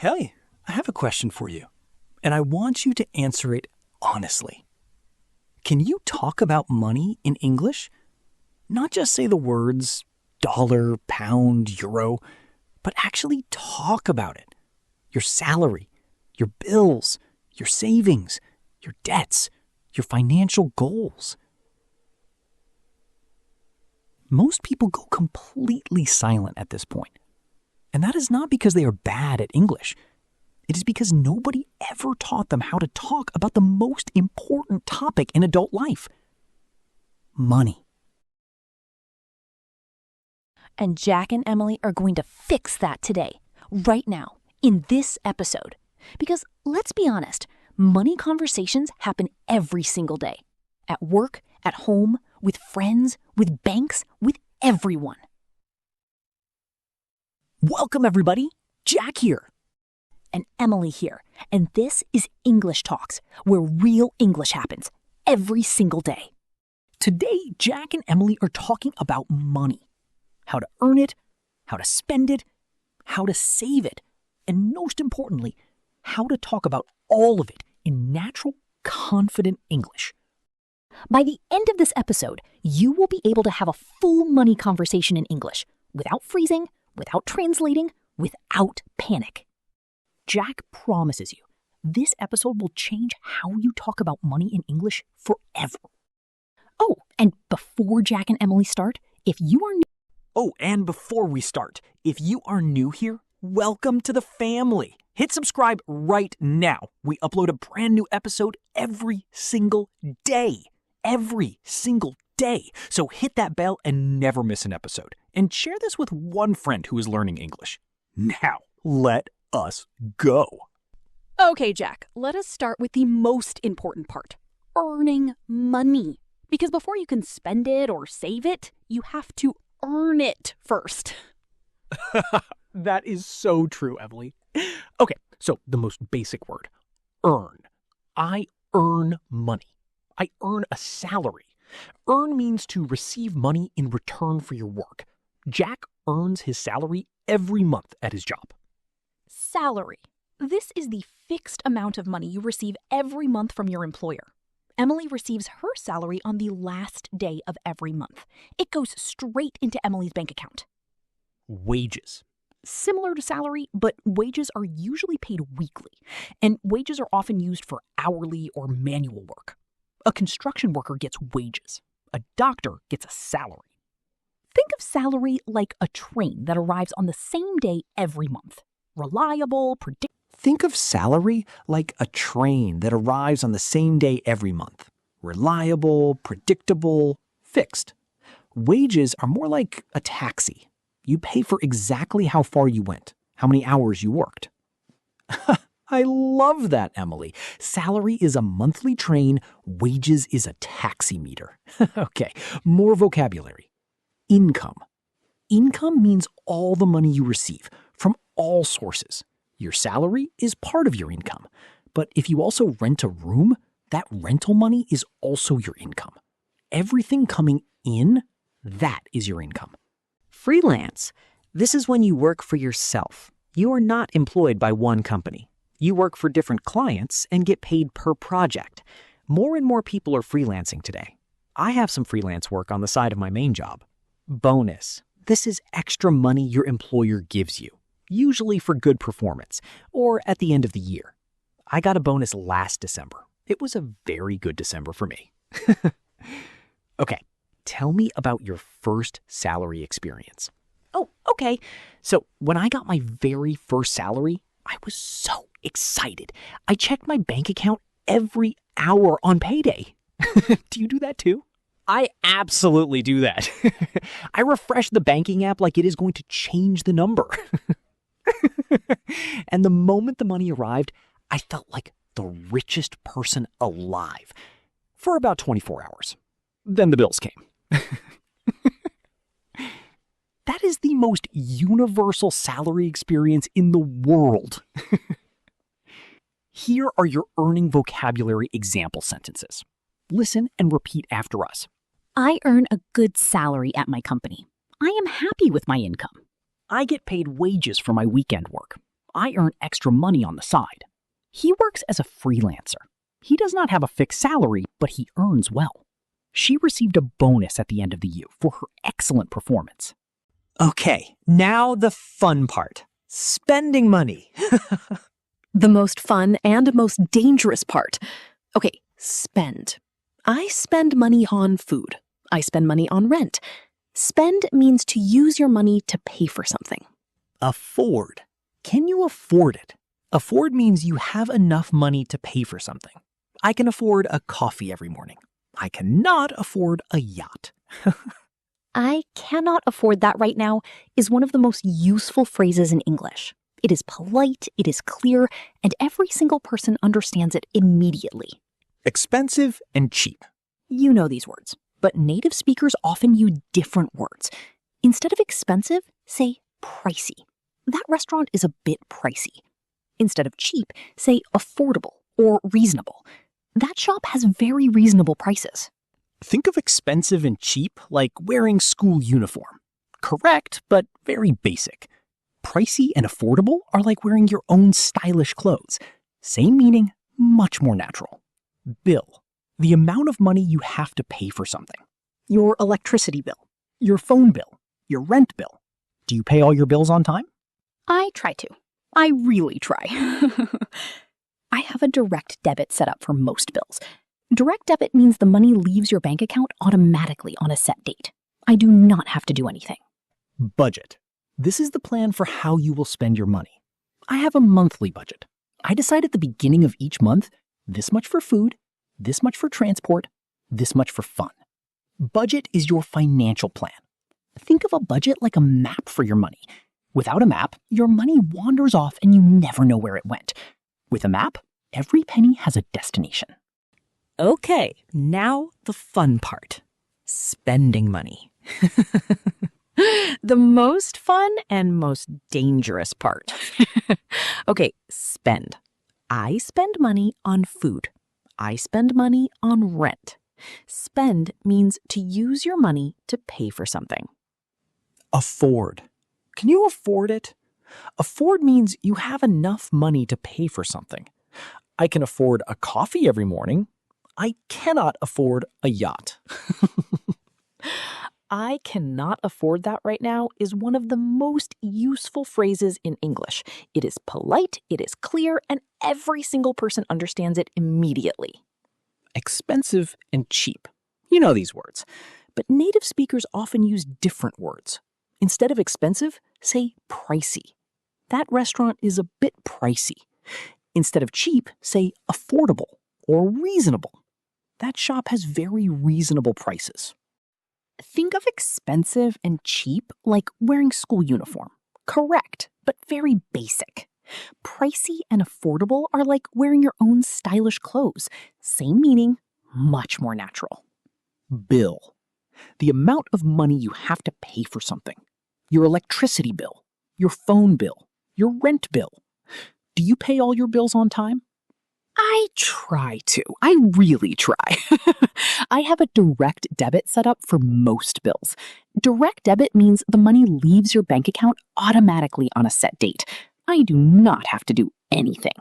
Hey, I have a question for you, and I want you to answer it honestly. Can you talk about money in English? Not just say the words dollar, pound, euro, but actually talk about it. Your salary, your bills, your savings, your debts, your financial goals. Most people go completely silent at this point. And that is not because they are bad at English. It is because nobody ever taught them how to talk about the most important topic in adult life: money. And Jack and Emily are going to fix that today, right now, in this episode. Because let's be honest, money conversations happen every single day. At work, at home, with friends, with banks, with everyone. Welcome, everybody. Jack here. And Emily here. And this is English Talks, where real English happens every single day. Today, Jack and Emily are talking about money. How to earn it, how to spend it, how to save it, and most importantly, how to talk about all of it in natural, confident English. By the end of this episode, you will be able to have a full money conversation in English without freezing, without translating, without panic. Jack promises you, this episode will change how you talk about money in English forever. Oh, and before Jack and Emily start, if you are new... Oh, and before we start, if you are new here, welcome to the family. Hit subscribe right now. We upload a brand new episode every single day. Every single day. So hit that bell and never miss an episode. And share this with one friend who is learning English. Now, let us go. Okay, Jack, let us start with the most important part, earning money. Because before you can spend it or save it, you have to earn it first. That is so true, Emily. Okay, so the most basic word, earn. I earn money. I earn a salary. Earn means to receive money in return for your work. Jack earns his salary every month at his job. Salary. This is the fixed amount of money you receive every month from your employer. Emily receives her salary on the last day of every month. It goes straight into Emily's bank account. Wages. Similar to salary, but wages are usually paid weekly, and wages are often used for hourly or manual work. A construction worker gets wages. A doctor gets a salary. Think of salary like a train that arrives on the same day every month. Reliable, predictable. Think of salary like a train that arrives on the same day every month. Reliable, predictable, fixed. Wages are more like a taxi. You pay for exactly how far you went, how many hours you worked. I love that, Emily. Salary is a monthly train, wages is a taxi meter. Okay, more vocabulary. Income. Income means all the money you receive from all sources. Your salary is part of your income. But if you also rent a room, that rental money is also your income. Everything coming in, that is your income. Freelance. This is when you work for yourself. You are not employed by one company. You work for different clients and get paid per project. More and more people are freelancing today. I have some freelance work on the side of my main job. Bonus. This is extra money your employer gives you, usually for good performance or at the end of the year. I got a bonus last December. It was a very good December for me. Okay, tell me about your first salary experience. Oh, okay. So when I got my very first salary, I was so excited. I checked my bank account every hour on payday. Do you do that too? I absolutely do that. I refresh the banking app like it is going to change the number. And the moment the money arrived, I felt like the richest person alive for about 24 hours. Then the bills came. That is the most universal salary experience in the world. Here are your earning vocabulary example sentences. Listen and repeat after us. I earn a good salary at my company. I am happy with my income. I get paid wages for my weekend work. I earn extra money on the side. He works as a freelancer. He does not have a fixed salary, but he earns well. She received a bonus at the end of the year for her excellent performance. Okay, now the fun part. Spending money. The most fun and most dangerous part. Okay, spend. I spend money on food. I spend money on rent. Spend means to use your money to pay for something. Afford. Can you afford it? Afford means you have enough money to pay for something. I can afford a coffee every morning. I cannot afford a yacht. I cannot afford that right now is one of the most useful phrases in English. It is polite, it is clear, and every single person understands it immediately. Expensive and cheap. You know these words, but native speakers often use different words. Instead of expensive, say pricey. That restaurant is a bit pricey. Instead of cheap, say affordable or reasonable. That shop has very reasonable prices. Think of expensive and cheap like wearing school uniform. Correct, but very basic. Pricey and affordable are like wearing your own stylish clothes. Same meaning, much more natural. Bill. The amount of money you have to pay for something. Your electricity bill, your phone bill, your rent bill. Do you pay all your bills on time? I try to. I really try. I have a direct debit set up for most bills. Direct debit means the money leaves your bank account automatically on a set date. I do not have to do anything. Budget. This is the plan for how you will spend your money. I have a monthly budget. I decide at the beginning of each month, this much for food, this much for transport, this much for fun. Budget is your financial plan. Think of a budget like a map for your money. Without a map, your money wanders off and you never know where it went. With a map, every penny has a destination. Okay, now the fun part. Spending money. The most fun and most dangerous part. Okay, spend. I spend money on food. I spend money on rent. Spend means to use your money to pay for something. Afford. Can you afford it? Afford means you have enough money to pay for something. I can afford a coffee every morning. I cannot afford a yacht. I cannot afford that right now is one of the most useful phrases in English. It is polite, it is clear, and every single person understands it immediately. Expensive and cheap. You know these words. But native speakers often use different words. Instead of expensive, say pricey. That restaurant is a bit pricey. Instead of cheap, say affordable or reasonable. That shop has very reasonable prices. Think of expensive and cheap like wearing school uniform. Correct, but very basic. Pricey and affordable are like wearing your own stylish clothes. Same meaning, much more natural. Bill. The amount of money you have to pay for something. Your electricity bill, your phone bill, your rent bill. Do you pay all your bills on time? I try to. I really try. I have a direct debit set up for most bills. Direct debit means the money leaves your bank account automatically on a set date. I do not have to do anything.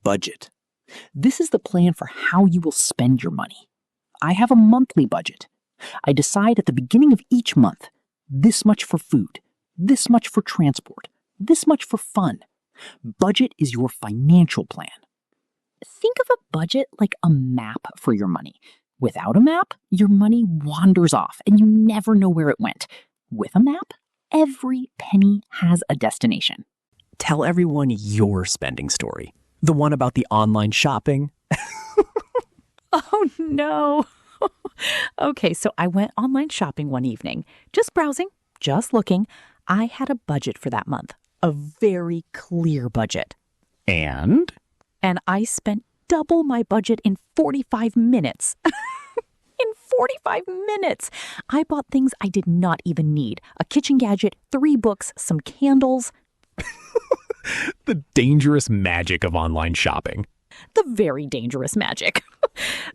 Budget. This is the plan for how you will spend your money. I have a monthly budget. I decide at the beginning of each month, this much for food, this much for transport, this much for fun. Budget is your financial plan. Think of a budget like a map for your money. Without a map, your money wanders off and you never know where it went. With a map, every penny has a destination. Tell everyone your spending story. The one about the online shopping. Oh no. Okay, so I went online shopping one evening. Just browsing, just looking. I had a budget for that month. A very clear budget. And I spent double my budget in 45 minutes. In 45 minutes! I bought things I did not even need. A kitchen gadget, 3 books, some candles. the dangerous magic of online shopping. The very dangerous magic.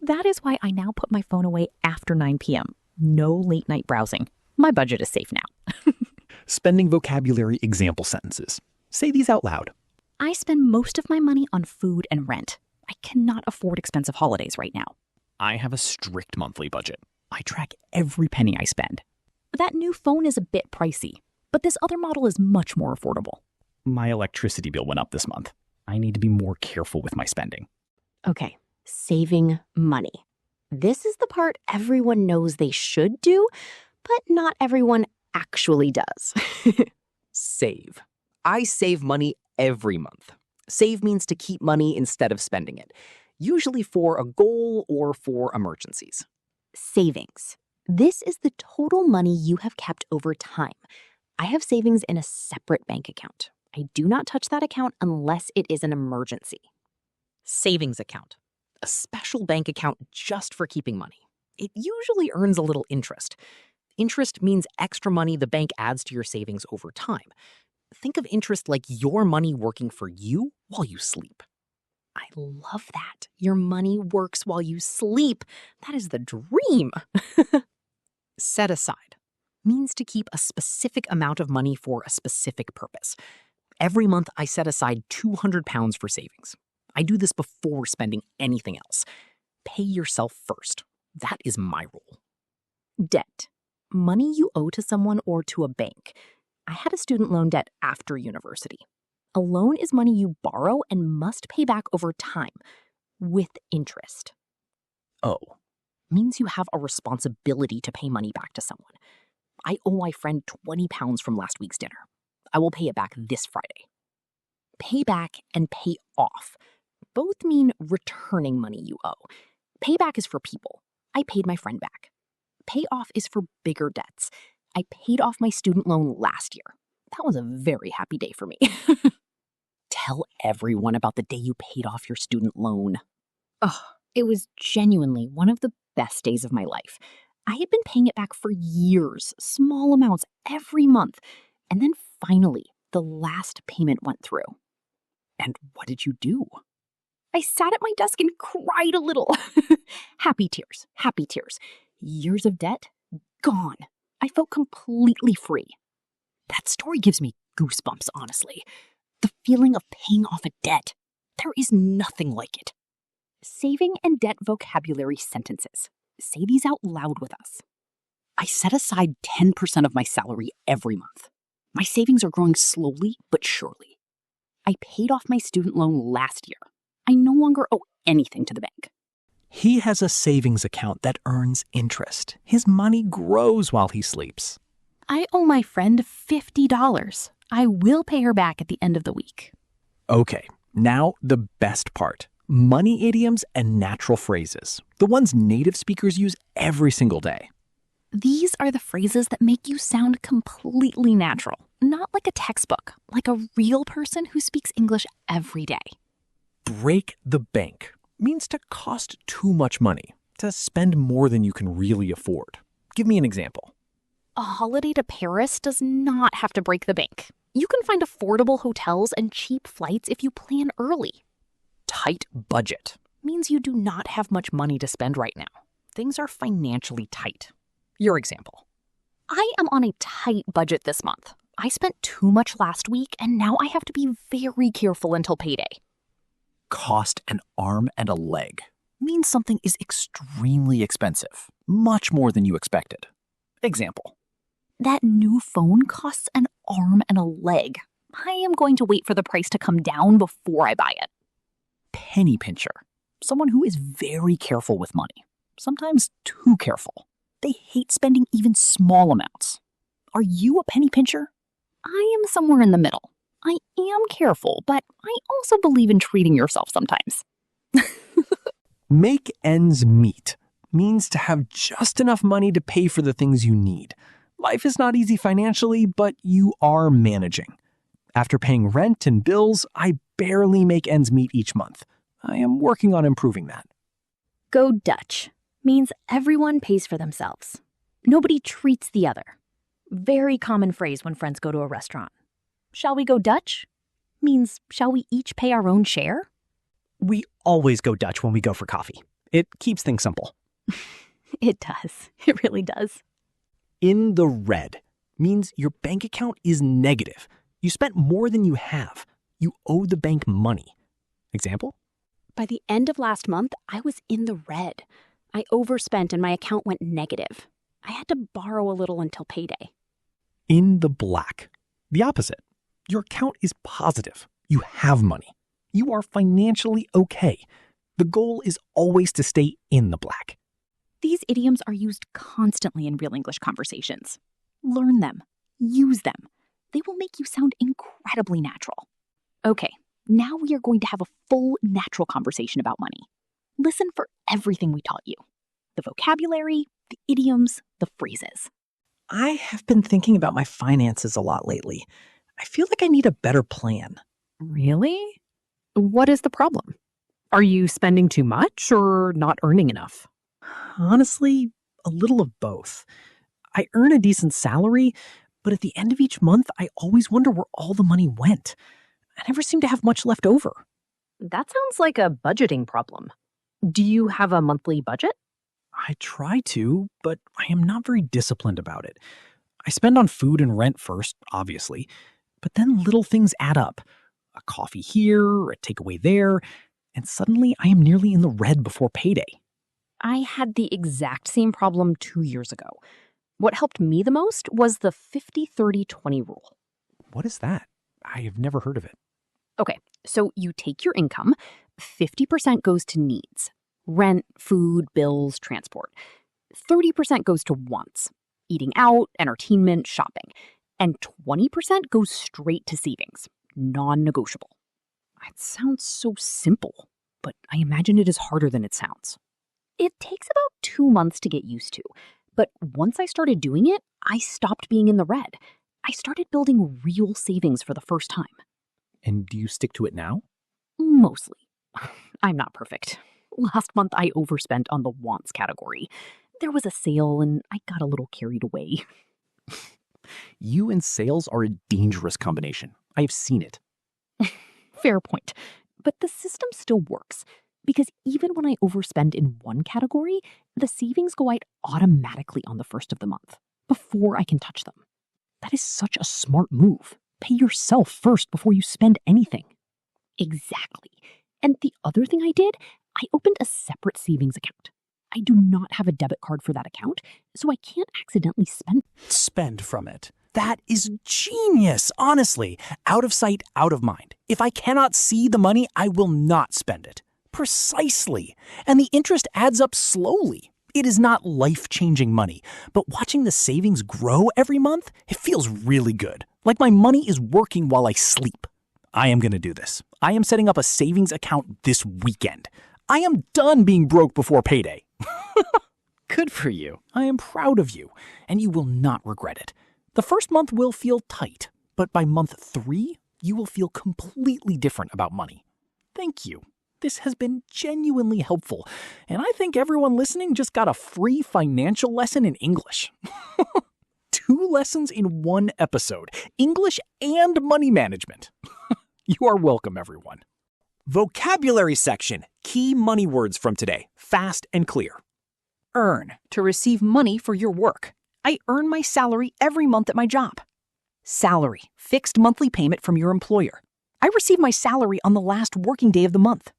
That is why I now put my phone away after 9 p.m. No late night browsing. My budget is safe now. Spending vocabulary example sentences. Say these out loud. I spend most of my money on food and rent. I cannot afford expensive holidays right now. I have a strict monthly budget. I track every penny I spend. That new phone is a bit pricey, but this other model is much more affordable. My electricity bill went up this month. I need to be more careful with my spending. Okay, saving money. This is the part everyone knows they should do, but not everyone actually does. Save. I save money every month. Save means to keep money instead of spending it, usually for a goal or for emergencies. Savings. This is the total money you have kept over time. I have savings in a separate bank account. I do not touch that account unless it is an emergency. Savings account. A special bank account just for keeping money. It usually earns a little interest. Interest means extra money the bank adds to your savings over time. Think of interest like your money working for you while you sleep. I love that. Your money works while you sleep. That is the dream. Set aside means to keep a specific amount of money for a specific purpose. Every month, I set aside £200 for savings. I do this before spending anything else. Pay yourself first. That is my rule. Debt. Money you owe to someone or to a bank. I had a student loan debt after university. A loan is money you borrow and must pay back over time, with interest. Oh. Means you have a responsibility to pay money back to someone. I owe my friend £20 from last week's dinner. I will pay it back this Friday. Pay back and pay off. Both mean returning money you owe. Payback is for people. I paid my friend back. Pay off is for bigger debts. I paid off my student loan last year. That was a very happy day for me. Tell everyone about the day you paid off your student loan. Oh, it was genuinely one of the best days of my life. I had been paying it back for years, small amounts every month. And then finally, the last payment went through. And what did you do? I sat at my desk and cried a little. Happy tears, happy tears. Years of debt, gone. I felt completely free. That story gives me goosebumps, honestly. The feeling of paying off a debt. There is nothing like it. Saving and debt vocabulary sentences. Say these out loud with us. I set aside 10% of my salary every month. My savings are growing slowly but surely. I paid off my student loan last year. I no longer owe anything to the bank. He has a savings account that earns interest. His money grows while he sleeps. I owe my friend $50. I will pay her back at the end of the week. Okay, now the best part. Money idioms and natural phrases. The ones native speakers use every single day. These are the phrases that make you sound completely natural, not like a textbook, like a real person who speaks English every day. Break the bank means to cost too much money, to spend more than you can really afford. Give me an example. A holiday to Paris does not have to break the bank. You can find affordable hotels and cheap flights if you plan early. Tight budget means you do not have much money to spend right now. Things are financially tight. Your example. I am on a tight budget this month. I spent too much last week, and now I have to be very careful until payday. Cost an arm and a leg means something is extremely expensive, much more than you expected. Example. That new phone costs an arm and a leg. I am going to wait for the price to come down before I buy it. Penny pincher. Someone who is very careful with money. Sometimes too careful. They hate spending even small amounts. Are you a penny pincher? I am somewhere in the middle. I am careful, but I also believe in treating yourself sometimes. Make ends meet means to have just enough money to pay for the things you need. Life is not easy financially, but you are managing. After paying rent and bills, I barely make ends meet each month. I am working on improving that. Go Dutch means everyone pays for themselves. Nobody treats the other. Very common phrase when friends go to a restaurant. Shall we go Dutch? Means, shall we each pay our own share? We always go Dutch when we go for coffee. It keeps things simple. It does. It really does. In the red means your bank account is negative. You spent more than you have. You owe the bank money. Example? By the end of last month, I was in the red. I overspent and my account went negative. I had to borrow a little until payday. In the black. The opposite. Your account is positive. You have money. You are financially okay. The goal is always to stay in the black. These idioms are used constantly in real English conversations. Learn them. Use them. They will make you sound incredibly natural. Okay, now we are going to have a full natural conversation about money. Listen for everything we taught you. The vocabulary, the idioms, the phrases. I have been thinking about my finances a lot lately. I feel like I need a better plan. Really? What is the problem? Are you spending too much or not earning enough? Honestly, a little of both. I earn a decent salary, but at the end of each month, I always wonder where all the money went. I never seem to have much left over. That sounds like a budgeting problem. Do you have a monthly budget? I try to, but I am not very disciplined about it. I spend on food and rent first, obviously, but then little things add up. A coffee here, a takeaway there, and suddenly I am nearly in the red before payday. I had the exact same problem 2 years ago. What helped me the most was the 50-30-20 rule. What is that? I have never heard of it. Okay, so you take your income, 50% goes to needs. Rent, food, bills, transport. 30% goes to wants. Eating out, entertainment, shopping. And 20% goes straight to savings. Non-negotiable. It sounds so simple, but I imagine it is harder than it sounds. It takes about 2 months to get used to, but once I started doing it, I stopped being in the red. I started building real savings for the first time. And do you stick to it now? Mostly. I'm not perfect. Last month, I overspent on the wants category. There was a sale and I got a little carried away. You and sales are a dangerous combination. I have seen it. Fair point. But the system still works. Because even when I overspend in one category, the savings go out automatically on the first of the month, before I can touch them. That is such a smart move. Pay yourself first before you spend anything. Exactly. And the other thing I did, I opened a separate savings account. I do not have a debit card for that account, so I can't accidentally Spend from it. That is genius, honestly. Out of sight, out of mind. If I cannot see the money, I will not spend it. Precisely. And the interest adds up slowly. It is not life-changing money, but watching the savings grow every month, it feels really good. Like my money is working while I sleep. I am going to do this. I am setting up a savings account this weekend. I am done being broke before payday. Good for you. I am proud of you, and you will not regret it. The first month will feel tight, but by month 3, you will feel completely different about money. Thank you. This has been genuinely helpful, and I think everyone listening just got a free financial lesson in English. 2 lessons in 1 episode, English and money management. You are welcome, everyone. Vocabulary section, key money words from today, fast and clear. Earn, to receive money for your work. I earn my salary every month at my job. Salary, fixed monthly payment from your employer. I receive my salary on the last working day of the month.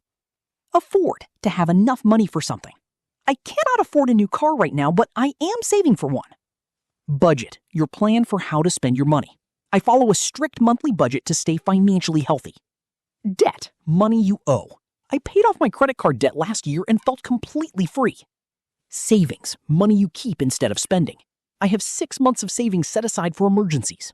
Afford, to have enough money for something. I cannot afford a new car right now, but I am saving for one. Budget, your plan for how to spend your money. I follow a strict monthly budget to stay financially healthy. Debt, money you owe. I paid off my credit card debt last year and felt completely free. Savings, money you keep instead of spending. I have 6 months of savings set aside for emergencies.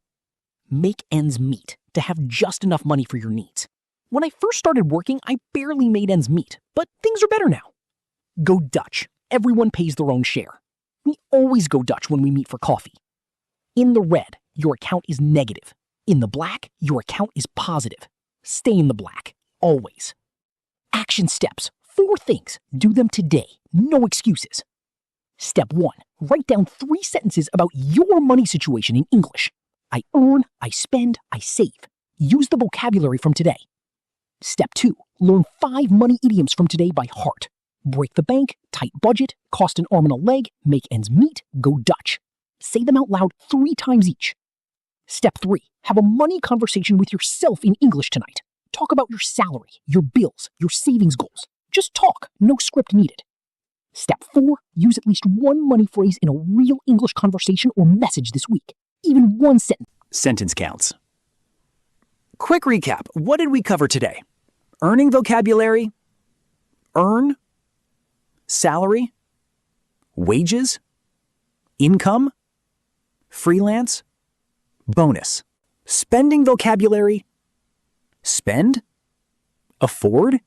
Make ends meet, to have just enough money for your needs. When I first started working, I barely made ends meet, but things are better now. Go Dutch. Everyone pays their own share. We always go Dutch when we meet for coffee. In the red, your account is negative. In the black, your account is positive. Stay in the black, always. Action steps, 4 things. Do them today, no excuses. Step 1, write down 3 sentences about your money situation in English. I earn, I spend, I save. Use the vocabulary from today. Step 2, learn 5 money idioms from today by heart. Break the bank, tight budget, cost an arm and a leg, make ends meet, go Dutch. Say them out loud 3 times each. Step 3, have a money conversation with yourself in English tonight. Talk about your salary, your bills, your savings goals. Just talk, no script needed. Step 4, use at least one money phrase in a real English conversation or message this week. Even one sentence. Sentence counts. Quick recap. What did we cover today? Earning vocabulary, earn, salary, wages, income, freelance, bonus. Spending vocabulary, spend, afford,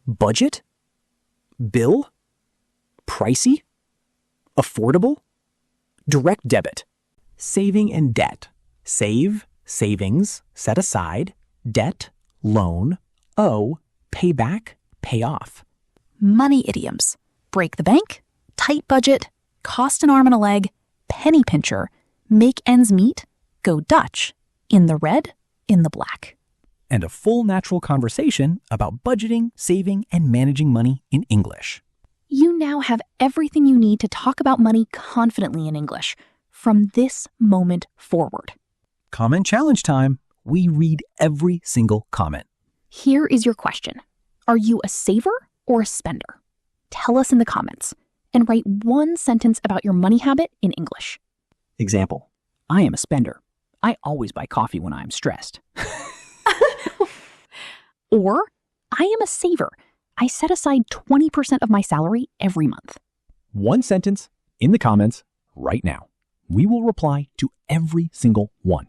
budget, bill, pricey, affordable, direct debit. Saving and debt. Save, savings, set aside, debt, loan, owe, pay back, pay off. Money idioms. Break the bank, tight budget, cost an arm and a leg, penny pincher, make ends meet, go Dutch, in the red, in the black. And a full natural conversation about budgeting, saving, and managing money in English. You now have everything you need to talk about money confidently in English from this moment forward. Comment challenge time. We read every single comment. Here is your question. Are you a saver or a spender? Tell us in the comments and write one sentence about your money habit in English. Example. I am a spender. I always buy coffee when I am stressed. Or, I am a saver. I set aside 20% of my salary every month. One sentence in the comments right now. We will reply to every single one.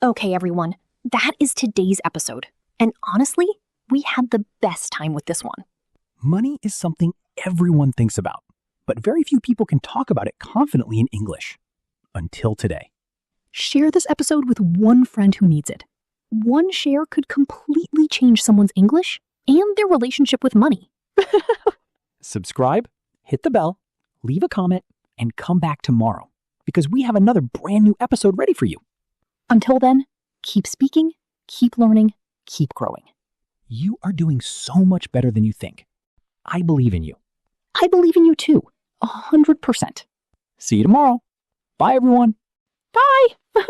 Okay, everyone, that is today's episode. And honestly, we had the best time with this one. Money is something everyone thinks about, but very few people can talk about it confidently in English. Until today. Share this episode with one friend who needs it. One share could completely change someone's English and their relationship with money. Subscribe, hit the bell, leave a comment, and come back tomorrow because we have another brand new episode ready for you. Until then, keep speaking, keep learning, keep growing. You are doing so much better than you think. I believe in you. I believe in you too, 100%. See you tomorrow. Bye, everyone. Bye!